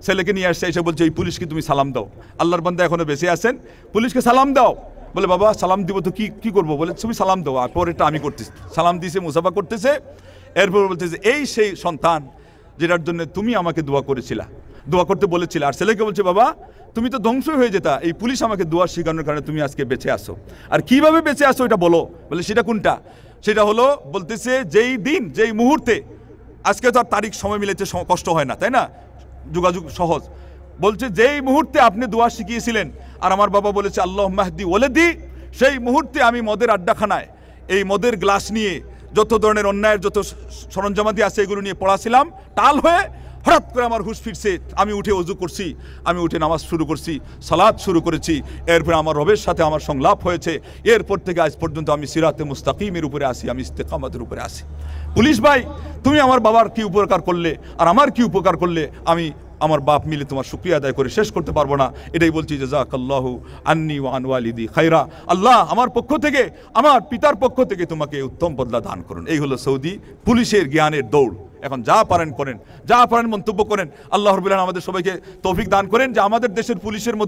ছেলেকে নিয়ে আসছে, এসে বলছে এই পুলিশকে তুমি সালাম দাও, আল্লাহর বান্দা এখনো বেঁচে আছেন, পুলিশকে সালাম দাও। বলে বাবা সালাম দিব তো কি করবো? বলে তুমি সালাম দাও, আর পরেরটা আমি করতেছি। সালাম দিয়েছে, মুসাফা করতেছে। এরপর বলতেছে এই সেই সন্তান যেটার জন্য তুমি আমাকে দোয়া করেছিলা, দোয়া করতে বলেছিলে। আর ছেলেকে বলছে বাবা তুমি তো ধ্বংস হয়ে যেতা, এই পুলিশ আমাকে দোয়া শেখানোর কারণে তুমি আজকে বেঁচে আসো। আর কিভাবে বেঁচে আসো এটা বলো। বলে সেটা কোনটা? সেটা হলো বলতেছে যেই দিন যেই মুহূর্তে, আজকে তো আর তারিখ সময় মিলেছে, কষ্ট হয় না তাই না, যোগাযোগ সহজ। বলছে যেই মুহূর্তে আপনি দোয়া শিখিয়েছিলেন আর আমার বাবা বলেছে আল্লাহ মাহদি ওয়ালাদি, সেই মুহূর্তে আমি মদের আড্ডাখানায় এই মদের গ্লাস নিয়ে যত ধরনের অন্যায়ের যত সরঞ্জামাদি আছে এগুলো নিয়ে পড়াছিলাম, টাল হয়ে হঠাৎ করে আমার হুঁশ ফিরছে, আমি উঠে ওযু করছি, আমি উঠে নামাজ শুরু করছি, সালাত শুরু করেছি, এরপরে আমার রবের সাথে আমার সংলাপ হয়েছে, এরপর থেকে আজ পর্যন্ত আমি সিরাতে মুস্তাকিমের উপরে আসি, আমি ইস্তেকামতের উপরে আসি। পুলিশ ভাই তুমি আমার বাবার কি উপকার করলে আর আমার কি উপকার করলে, আমি আমার বাপ মিলে তোমার শুকরিয়া আদায় করে শেষ করতে পারবো না। এটাই বলছি জাযাকাল্লাহু আন্নি ওয়া আন ওয়ালিদি খায়রা, আল্লাহ আমার পক্ষ থেকে আমার পিতার পক্ষ থেকে তোমাকে উত্তম বদলা দান করুন। এই হলো সৌদি পুলিশের জ্ঞানের দৌড়। এখন যা পারেন করেন, যা পারেন মন্তব্য করেন। আল্লাহ রাব্বুল আলামিন আমাদের সবাইকে তৌফিক দান করেন যে আমাদের দেশের পুলিশের মধ্যে